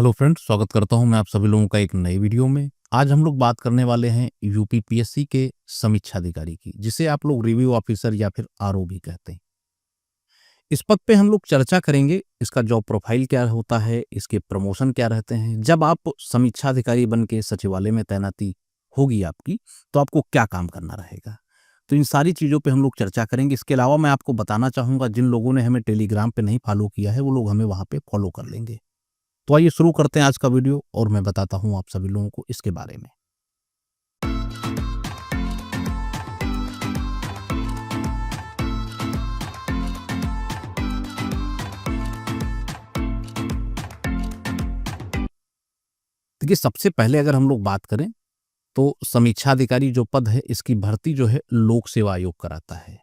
Hello friends, स्वागत करता हूं मैं आप सभी लोगों का एक नई वीडियो में। आज हम लोग बात करने वाले हैं यूपीपीएससी के समीक्षा अधिकारी की, जिसे आप लोग रिव्यू ऑफिसर या फिर आरओ भी कहते हैं। इस पद पे हम लोग चर्चा करेंगे, इसका जॉब प्रोफाइल क्या होता है, इसके प्रमोशन क्या रहते हैं, जब आप समीक्षा अधिकारी बन के सचिवालय में तैनाती होगी आपकी, तो आपको क्या काम करना रहेगा। तो इन सारी चीज़ों पे हम लोग चर्चा करेंगे। इसके अलावा मैं आपको बताना चाहूँगा, जिन लोगों ने हमें टेलीग्राम पे नहीं फॉलो किया है, वो लोग हमें वहाँ पे फॉलो कर लेंगे। तो आइए शुरू करते हैं आज का वीडियो और मैं बताता हूं आप सभी लोगों को इसके बारे में। देखिए, सबसे पहले अगर हम लोग बात करें तो समीक्षा अधिकारी जो पद है, इसकी भर्ती जो है लोक सेवा आयोग कराता है।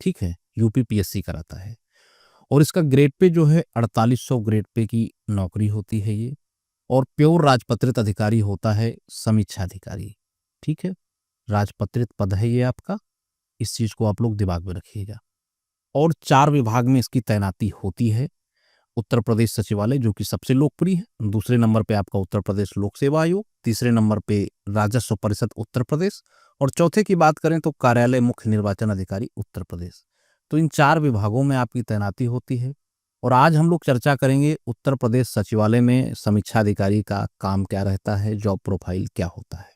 ठीक है, यूपीपीएससी कराता है और इसका ग्रेड पे जो है 4800 ग्रेड पे की नौकरी होती है ये। और प्योर राजपत्रित अधिकारी होता है समीक्षा अधिकारी। ठीक है, राजपत्रित पद है ये आपका, इस चीज को आप लोग दिमाग में रखिएगा। और 4 विभाग में इसकी तैनाती होती है। उत्तर प्रदेश सचिवालय जो कि सबसे लोकप्रिय है, दूसरे नंबर पे आपका उत्तर प्रदेश लोक सेवा आयोग, तीसरे नंबर पे राजस्व परिषद उत्तर प्रदेश और चौथे की बात करें तो कार्यालय मुख्य निर्वाचन अधिकारी उत्तर प्रदेश। तो इन 4 विभागों में आपकी तैनाती होती है। और आज हम लोग चर्चा करेंगे उत्तर प्रदेश सचिवालय में समीक्षा अधिकारी का काम क्या रहता है, जॉब प्रोफाइल क्या होता है,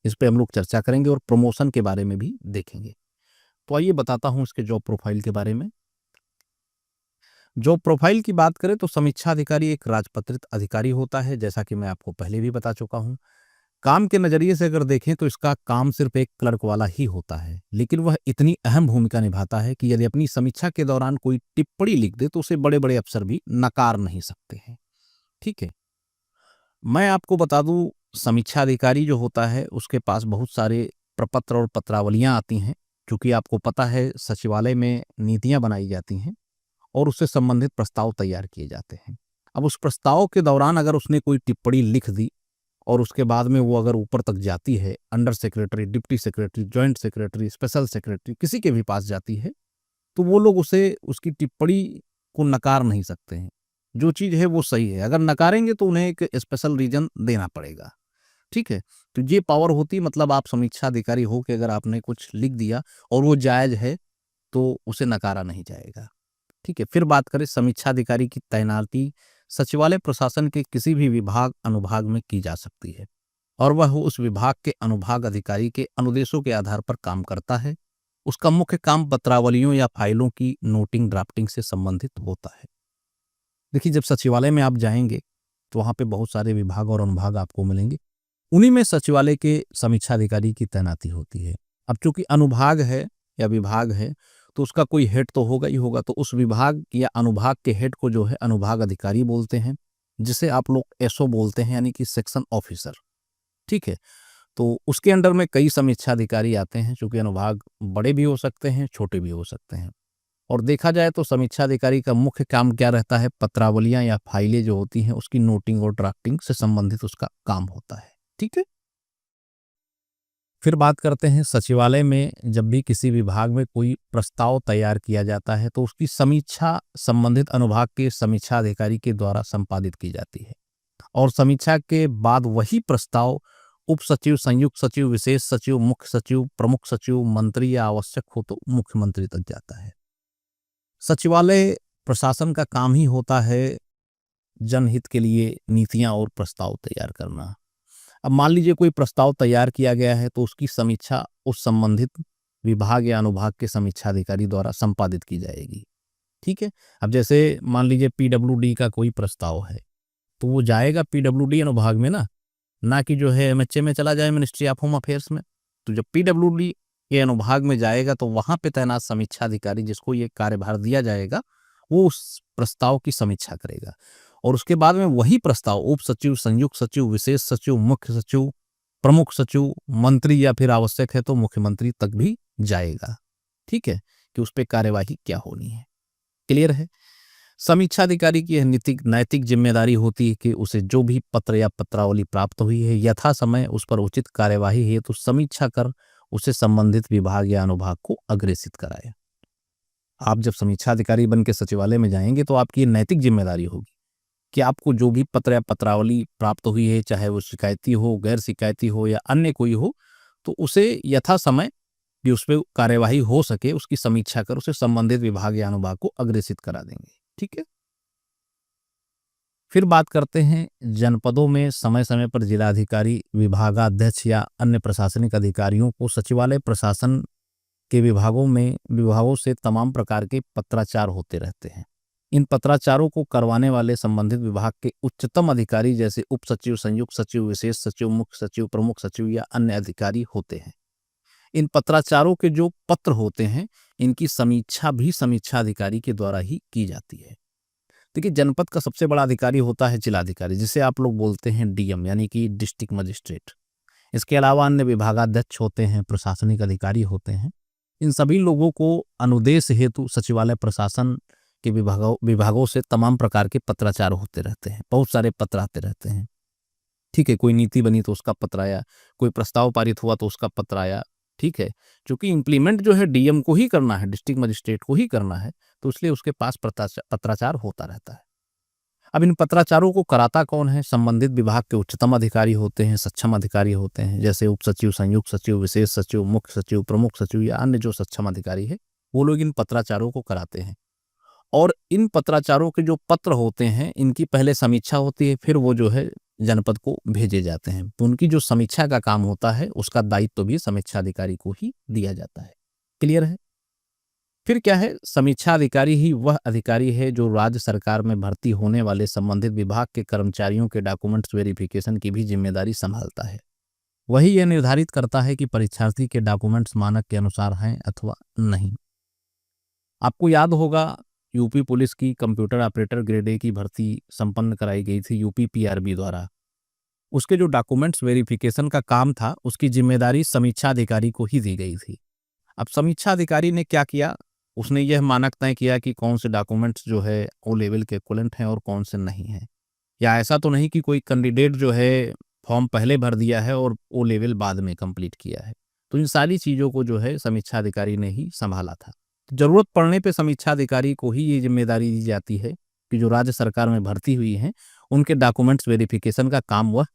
इस पे हम लोग चर्चा करेंगे और प्रमोशन के बारे में भी देखेंगे। तो आइए बताता हूं इसके जॉब प्रोफाइल के बारे में। जॉब प्रोफाइल की बात करें तो समीक्षा अधिकारी एक राजपत्रित अधिकारी होता है, जैसा कि मैं आपको पहले भी बता चुका हूं। काम के नजरिए से अगर देखें तो इसका काम सिर्फ एक क्लर्क वाला ही होता है, लेकिन वह इतनी अहम भूमिका निभाता है कि यदि अपनी समीक्षा के दौरान कोई टिप्पणी लिख दे तो उसे बड़े बड़े अफसर भी नकार नहीं सकते हैं। ठीक है, मैं आपको बता दूं, समीक्षा अधिकारी जो होता है उसके पास बहुत सारे प्रपत्र और पत्रावलियां आती हैं, क्योंकि आपको पता है सचिवालय में नीतियां बनाई जाती हैं और उससे संबंधित प्रस्ताव तैयार किए जाते हैं। अब उस प्रस्ताव के दौरान अगर उसने कोई टिप्पणी लिख दी और उसके बाद में वो अगर ऊपर तक जाती है, under secretary, deputy secretary, joint secretary, special secretary, किसी के भी पास जाती है, तो वो लोग उसे उसकी टिप्पणी को नकार नहीं सकते हैं। जो चीज़ है वो सही है, अगर नकारेंगे तो उन्हें एक स्पेशल रीजन देना पड़ेगा। ठीक है, तो ये पावर होती, मतलब आप समीक्षा अधिकारी हो कि अगर आपने कुछ लिख दिया और वो जायज़ है तो उसे नकारा नहीं जाएगा। ठीक है, फिर बात करें समीक्षा अधिकारी की तैनाती सचिवालय प्रशासन के किसी भी विभाग अनुभाग में की जा सकती है और वह उस विभाग के अनुभाग अधिकारी के अनुदेशों के आधार पर काम करता है। उसका मुख्य काम पत्रावलियों या फाइलों की नोटिंग ड्राफ्टिंग से संबंधित होता है। देखिए, जब सचिवालय में आप जाएंगे तो वहां पे बहुत सारे विभाग और अनुभाग आपको मिलेंगे, उन्हीं में सचिवालय के समीक्षा अधिकारी की तैनाती होती है। अब चूंकि अनुभाग है या विभाग है तो उसका कोई हेड तो होगा ही होगा, तो उस विभाग या अनुभाग के हेड को जो है अनुभाग अधिकारी बोलते हैं, जिसे आप लोग एसओ बोलते हैं, यानी कि सेक्शन ऑफिसर। ठीक है, तो उसके अंडर में कई समीक्षा अधिकारी आते हैं, चूंकि अनुभाग बड़े भी हो सकते हैं, छोटे भी हो सकते हैं। और देखा जाए तो समीक्षा अधिकारी का मुख्य काम क्या रहता है, पत्रावलियां या फाइलें जो होती हैं उसकी नोटिंग और ड्राफ्टिंग से संबंधित उसका काम होता है। ठीक है, फिर बात करते हैं सचिवालय में जब भी किसी विभाग में कोई प्रस्ताव तैयार किया जाता है तो उसकी समीक्षा संबंधित अनुभाग के समीक्षा अधिकारी के द्वारा संपादित की जाती है और समीक्षा के बाद वही प्रस्ताव उप सचिव, संयुक्त सचिव, विशेष सचिव, मुख्य सचिव, प्रमुख सचिव, मंत्री या आवश्यक हो तो मुख्यमंत्री तक जाता है। सचिवालय प्रशासन का काम ही होता है जनहित के लिए नीतियां और प्रस्ताव तैयार करना। अब मान लीजिए कोई प्रस्ताव तैयार किया गया है तो उसकी समीक्षा उस संबंधित विभाग या अनुभाग के समीक्षा अधिकारी द्वारा संपादित की जाएगी। ठीक है, अब जैसे मान लीजिए पीडब्ल्यूडी का कोई प्रस्ताव है तो वो जाएगा पीडब्ल्यूडी अनुभाग में ना कि जो है एमएचए में चला जाए, मिनिस्ट्री ऑफ होम अफेयर्स में। तो जब पीडब्ल्यूडी के अनुभाग में जाएगा तो वहां पे तैनात समीक्षा अधिकारी जिसको ये कार्यभार दिया जाएगा वो उस प्रस्ताव की समीक्षा करेगा और उसके बाद में वही प्रस्ताव उप सचिव, संयुक्त सचिव, विशेष सचिव, मुख्य सचिव, प्रमुख सचिव, मंत्री या फिर आवश्यक है तो मुख्यमंत्री तक भी जाएगा। ठीक है, कि उस पर कार्यवाही क्या होनी है। क्लियर है। समीक्षा अधिकारी की यह नैतिक जिम्मेदारी होती है कि उसे जो भी पत्र या पत्रावली प्राप्त हुई है यथा समय उस पर उचित कार्यवाही है तो समीक्षा कर उसे संबंधित विभाग या अनुभाग को अग्रेसित कराए। आप जब समीक्षा अधिकारी बन के सचिवालय में जाएंगे तो आपकी नैतिक जिम्मेदारी होगी कि आपको जो भी पत्र या पत्रावली प्राप्त हुई है, चाहे वो शिकायती हो, गैर शिकायती हो या अन्य कोई हो, तो उसे यथासमय कि उस पे कार्यवाही हो सके, उसकी समीक्षा कर उसे संबंधित विभाग या अनुभाग को अग्रेसित करा देंगे। ठीक है? फिर बात करते हैं जनपदों में समय-समय पर जिलाधिकारी, विभागाध्यक्ष या अन्य प्रशासनिक अधिकारियों को सचिवालय प्रशासन के विभागों से तमाम प्रकार के पत्राचार होते रहते हैं। इन पत्राचारों को करवाने वाले संबंधित विभाग के उच्चतम अधिकारी जैसे उप सचिव, संयुक्त सचिव, विशेष सचिव, मुख्य सचिव, प्रमुख सचिव या अन्य अधिकारी होते हैं। इन पत्राचारों के जो पत्र होते हैं, इनकी समीक्षा भी समीक्षा अधिकारी के द्वारा ही की जाती है। देखिए, जनपद का सबसे बड़ा अधिकारी होता है जिलाधिकारी, जिसे आप लोग बोलते हैं डीएम, यानी कि डिस्ट्रिक्ट मजिस्ट्रेट। इसके अलावा अन्य विभागाध्यक्ष होते हैं, प्रशासनिक अधिकारी होते हैं। इन सभी लोगों को अनुदेश हेतु सचिवालय प्रशासन के विभागों से तमाम प्रकार के पत्राचार होते रहते हैं। बहुत सारे पत्र आते रहते हैं। ठीक है, कोई नीति बनी तो उसका पत्र आया, कोई प्रस्ताव पारित हुआ तो उसका पत्र आया। ठीक है, क्योंकि इम्प्लीमेंट जो है डीएम को ही करना है, डिस्ट्रिक्ट मजिस्ट्रेट को ही करना है, तो इसलिए उसके पास पत्राचार होता रहता है। अब इन पत्राचारों को कराता कौन है? संबंधित विभाग के उच्चतम अधिकारी होते हैं, सक्षम अधिकारी होते हैं, जैसे उप सचिव, संयुक्त सचिव, विशेष सचिव, मुख्य सचिव, प्रमुख सचिव या अन्य जो सक्षम अधिकारी है, वो लोग इन पत्राचारों को कराते हैं। और इन पत्राचारों के जो पत्र होते हैं, इनकी पहले समीक्षा होती है, फिर वो जो है जनपद को भेजे जाते हैं। तो उनकी जो समीक्षा का काम होता है, उसका दायित्व भी समीक्षा अधिकारी को ही दिया जाता है। क्लियर है? फिर क्या है? समीक्षा अधिकारी ही वह अधिकारी है जो राज्य सरकार में भर्ती होने वाले संबंधित विभाग के कर्मचारियों के डॉक्यूमेंट्स वेरिफिकेशन की भी जिम्मेदारी संभालता है। वही यह निर्धारित करता है कि परीक्षार्थी के डॉक्यूमेंट्स मानक के अनुसार हैं अथवा नहीं। आपको याद होगा, यूपी पुलिस की कंप्यूटर ऑपरेटर ग्रेड ए की भर्ती संपन्न कराई गई थी यूपी पीआरबी द्वारा। उसके जो डॉक्यूमेंट्स वेरिफिकेशन का काम था, उसकी जिम्मेदारी समीक्षा अधिकारी को ही दी गई थी। अब समीक्षा अधिकारी ने क्या किया? उसने यह मानक तय किया कि कौन से डॉक्यूमेंट्स जो है ओ लेवल के इक्विवेलेंट हैं और कौन से नहीं हैं। या ऐसा तो नहीं कि कोई कैंडिडेट जो है फॉर्म पहले भर दिया है और ओ लेवल बाद में कंप्लीट किया है। तो इन सारी चीज़ों को जो है समीक्षा अधिकारी ने ही संभाला था। जरूरत पड़ने पे समीक्षा अधिकारी को ही ये जिम्मेदारी दी जाती है कि जो राज्य सरकार में भर्ती हुई हैं, उनके डॉक्यूमेंट्स वेरिफिकेशन का काम वह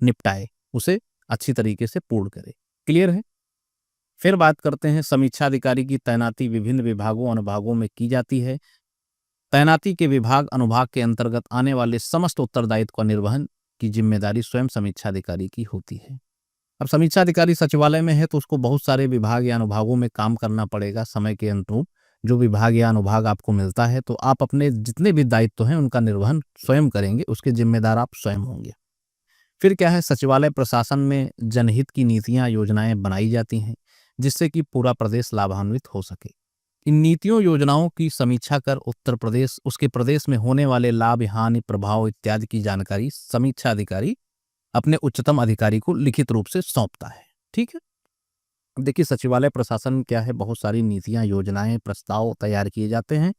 निपटाए, उसे अच्छी तरीके से पूर्ण करे। क्लियर है? फिर बात करते हैं समीक्षा अधिकारी की तैनाती विभिन्न विभागों अनुभागों में की जाती है। तैनाती के विभाग अनुभाग के अंतर्गत आने वाले समस्त उत्तरदायित्व का निर्वहन की जिम्मेदारी स्वयं समीक्षा अधिकारी की होती है। अब समीक्षा अधिकारी सचिवालय में है तो उसको बहुत सारे विभाग या अनुभागों में काम करना पड़ेगा। समय के अनुरूप जो विभाग या अनुभाग आपको मिलता है, तो आप अपने जितने भी दायित्व हैं उनका निर्वहन स्वयं करेंगे, उसके जिम्मेदार आप स्वयं होंगे। फिर क्या है? सचिवालय प्रशासन में जनहित की नीतियां योजनाएं बनाई जाती हैं, जिससे कि पूरा प्रदेश लाभान्वित हो सके। इन नीतियों योजनाओं की समीक्षा कर उत्तर प्रदेश, उसके प्रदेश में होने वाले लाभ, हानि, प्रभाव इत्यादि की जानकारी समीक्षा अधिकारी अपने उच्चतम अधिकारी को लिखित रूप से सौंपता है। ठीक है? देखिए, सचिवालय प्रशासन क्या है, बहुत सारी नीतियां, योजनाएं, प्रस्ताव तैयार किए जाते हैं,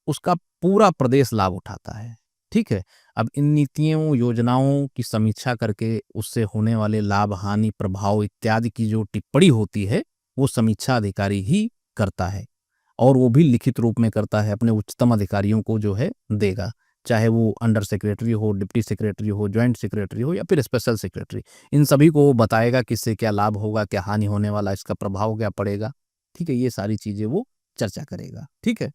उसका पूरा प्रदेश लाभ उठाता है। ठीक है? अब इन नीतियों, योजनाओं की समीक्षा करके उससे होने वाले लाभ, हानि, प्रभाव इत्यादि की जो टिप्पणी होती है, वो समीक्षा अधिकारी ही करता है और वो भी लिखित रूप में करता है, अपने उच्चतम अधिकारियों को जो है देगा। चाहे वो अंडर सेक्रेटरी हो, डिप्टी सेक्रेटरी हो, ज्वाइंट सेक्रेटरी हो या फिर स्पेशल सेक्रेटरी, इन सभी को वो बताएगा किससे क्या लाभ होगा, क्या हानि होने वाला, इसका प्रभाव क्या पड़ेगा। ठीक है? ये सारी चीजें वो चर्चा करेगा। ठीक है?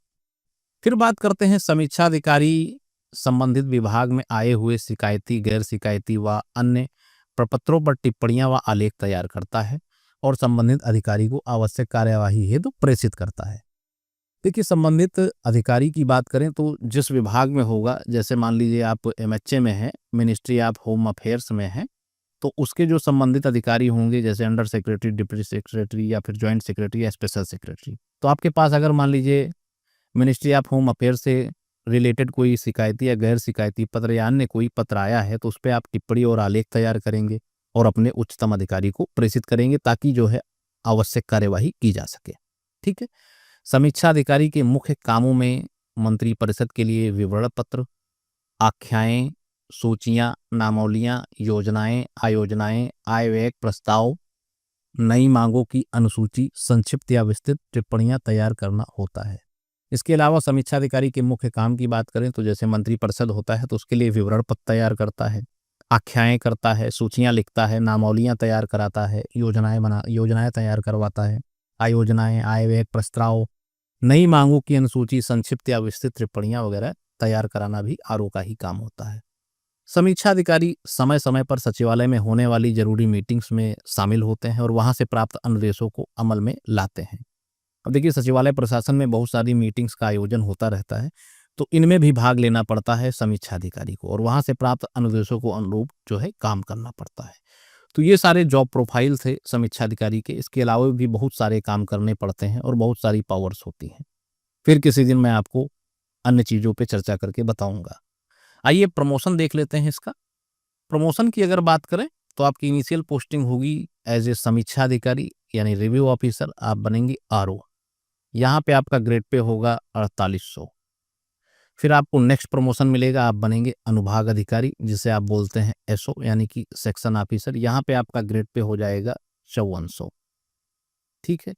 फिर बात करते हैं समीक्षा अधिकारी संबंधित विभाग में आए हुए शिकायती, गैर शिकायती व अन्य प्रपत्रों पर टिप्पणियां व आलेख तैयार करता है और संबंधित अधिकारी को आवश्यक कार्यवाही हेतु प्रेषित करता है। देखिए, संबंधित अधिकारी की बात करें तो जिस विभाग में होगा, जैसे मान लीजिए आप एमएचए में हैं, मिनिस्ट्री ऑफ होम अफेयर्स में हैं, तो उसके जो संबंधित अधिकारी होंगे, जैसे अंडर सेक्रेटरी, डिप्टी सेक्रेटरी या फिर ज्वाइंट सेक्रेटरी या स्पेशल सेक्रेटरी, तो आपके पास अगर मान लीजिए मिनिस्ट्री ऑफ होम अफेयर्स से रिलेटेड कोई शिकायती या गैर शिकायती पत्र या अन्य कोई पत्र आया है, तो उस पर आप टिप्पणी और आलेख तैयार करेंगे और अपने उच्चतम अधिकारी को प्रेषित करेंगे, ताकि जो है आवश्यक कार्यवाही की जा सके। ठीक है? समीक्षा अधिकारी के मुख्य कामों में मंत्री परिषद के लिए विवरण पत्र, आख्याएं, सूचियां, नामावलियां, योजनाएं, आयोजनाएं, आय व्यय प्रस्ताव, नई मांगों की अनुसूची, संक्षिप्त या विस्तृत टिप्पणियां तैयार करना होता है। इसके अलावा समीक्षा अधिकारी के मुख्य काम की बात करें तो जैसे मंत्रिपरिषद होता है तो उसके लिए विवरण पत्र तैयार करता है, आख्याएँ करता है, सूचियाँ लिखता है, नामावलियाँ तैयार कराता है, योजनाएँ तैयार करवाता है, आयोजनाएँ, आय व्यय प्रस्ताव, नई मांगों की अनुसूची, संक्षिप्त या विस्तृत टिप्पणियाँ वगैरह तैयार कराना भी आरओ का ही काम होता है। समीक्षा अधिकारी समय समय पर सचिवालय में होने वाली जरूरी मीटिंग्स में शामिल होते हैं और वहां से प्राप्त अनुदेशों को अमल में लाते हैं। अब देखिए, सचिवालय प्रशासन में बहुत सारी मीटिंग्स का आयोजन होता रहता है, तो इनमें भी भाग लेना पड़ता है समीक्षा अधिकारी को और वहां से प्राप्त अनुदेशों को अनुरूप जो है काम करना पड़ता है। तो ये सारे जॉब प्रोफाइल थे समीक्षा अधिकारी के। इसके अलावा भी बहुत सारे काम करने पड़ते हैं और बहुत सारी पावर्स होती हैं। फिर किसी दिन मैं आपको अन्य चीज़ों पे चर्चा करके बताऊंगा। आइए प्रमोशन देख लेते हैं इसका। प्रमोशन की अगर बात करें तो आपकी इनिशियल पोस्टिंग होगी एज ए समीक्षा अधिकारी यानी रिव्यू ऑफिसर, आप बनेंगे आरओ। यहाँ पे आपका ग्रेड पे होगा 4800। फिर आपको नेक्स्ट प्रमोशन मिलेगा, आप बनेंगे अनुभाग अधिकारी जिसे आप बोलते हैं एसओ यानी कि सेक्शन ऑफिसर। यहाँ पे आपका ग्रेड पे हो जाएगा 5400। ठीक है।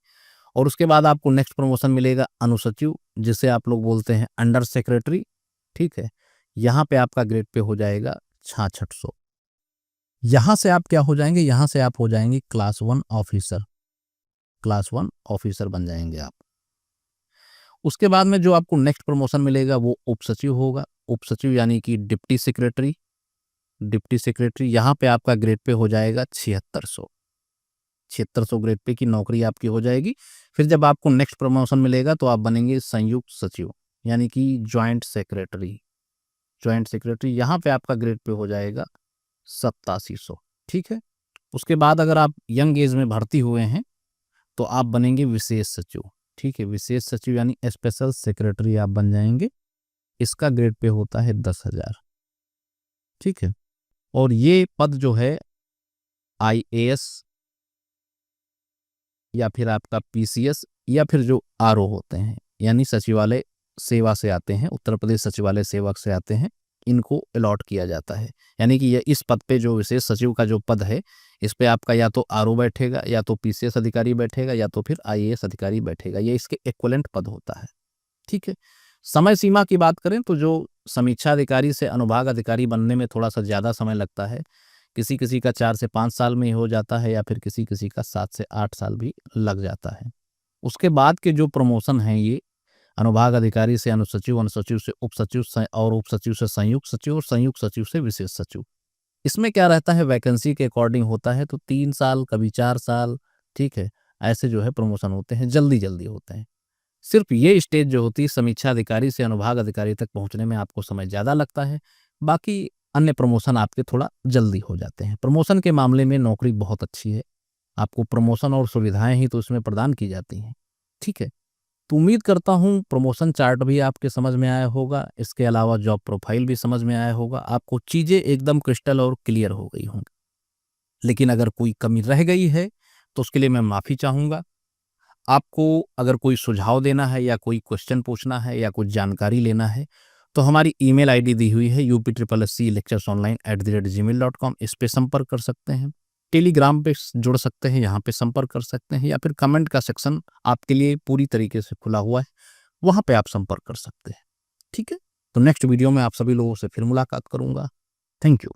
और उसके बाद आपको नेक्स्ट प्रमोशन मिलेगा अनुसचिव जिसे आप लोग बोलते हैं अंडर सेक्रेटरी। ठीक है। यहाँ पे आपका ग्रेड पे हो जाएगा 6600। यहाँ से आप क्या हो जाएंगे, यहाँ से आप हो जाएंगे क्लास 1 ऑफिसर। क्लास 1 ऑफिसर बन जाएंगे आप। उसके बाद में जो आपको नेक्स्ट प्रमोशन मिलेगा वो उपसचिव होगा। उपसचिव यानी कि डिप्टी सेक्रेटरी। डिप्टी सेक्रेटरी यहाँ पे आपका ग्रेड पे हो जाएगा 7600। 7600 ग्रेड पे की नौकरी आपकी हो जाएगी। फिर जब आपको नेक्स्ट प्रमोशन मिलेगा तो आप बनेंगे संयुक्त सचिव यानी कि ज्वाइंट सेक्रेटरी। ज्वाइंट सेक्रेटरी यहाँ पे आपका ग्रेड पे हो जाएगा 8700। ठीक है। उसके बाद अगर आप यंग एज में भर्ती हुए हैं तो आप बनेंगे विशेष सचिव। ठीक है। विशेष सचिव यानी स्पेशल सेक्रेटरी आप बन जाएंगे। इसका ग्रेड पे होता है 10,000। ठीक है। और ये पद जो है आईएएस या फिर आपका पीसीएस या फिर जो आरओ होते हैं यानी सचिवालय सेवा से आते हैं, उत्तर प्रदेश सचिवालय सेवक से आते हैं, इनको अलॉट किया जाता है। यानी कि ये इस पद पे जो विशेष सचिव का जो पद है इस पे आपका या तो आरओ बैठेगा या तो पीसीएस अधिकारी बैठेगा या तो फिर आईएएस अधिकारी बैठेगा। ये इसके इक्विवेलेंट पद होता है। ठीक है। समय सीमा की बात करें तो जो समीक्षा अधिकारी से अनुभाग अधिकारी बनने में थोड़ा सा ज़्यादा समय लगता है। किसी किसी का 4 से 5 साल में ही हो जाता है या फिर किसी किसी का 7 से 8 साल भी लग जाता है। उसके बाद के जो प्रमोशन हैं ये अनुभाग अधिकारी से अनुसचिव, अनुसचिव से उपसचिव और उपसचिव से संयुक्त सचिव और संयुक्त सचिव से विशेष सचिव। इसमें क्या रहता है, वैकेंसी के अकॉर्डिंग होता है, तो 3 साल कभी 4 साल। ठीक है। ऐसे जो है प्रमोशन होते हैं, जल्दी जल्दी होते हैं। सिर्फ ये स्टेज जो होती है समीक्षा अधिकारी से अनुभाग अधिकारी तक पहुंचने में आपको समय ज़्यादा लगता है। बाकी अन्य प्रमोशन आपके थोड़ा जल्दी हो जाते हैं। प्रमोशन के मामले में नौकरी बहुत अच्छी है। आपको प्रमोशन और सुविधाएं ही तो इसमें प्रदान की जाती हैं। ठीक है। तो उम्मीद करता हूँ प्रमोशन चार्ट भी आपके समझ में आया होगा। इसके अलावा जॉब प्रोफाइल भी समझ में आया होगा। आपको चीज़ें एकदम क्रिस्टल और क्लियर हो गई होंगी। लेकिन अगर कोई कमी रह गई है तो उसके लिए मैं माफ़ी चाहूँगा। आपको अगर कोई सुझाव देना है या कोई क्वेश्चन पूछना है या कुछ जानकारी लेना है तो हमारी ईमेल आईडी दी हुई है upsclecturesonline@gmail.com। इस पे संपर्क कर सकते हैं। टेलीग्राम पे जुड़ सकते हैं, यहाँ पे संपर्क कर सकते हैं, या फिर कमेंट का सेक्शन आपके लिए पूरी तरीके से खुला हुआ है, वहाँ पे आप संपर्क कर सकते हैं। ठीक है। तो नेक्स्ट वीडियो में आप सभी लोगों से फिर मुलाकात करूँगा। Thank you.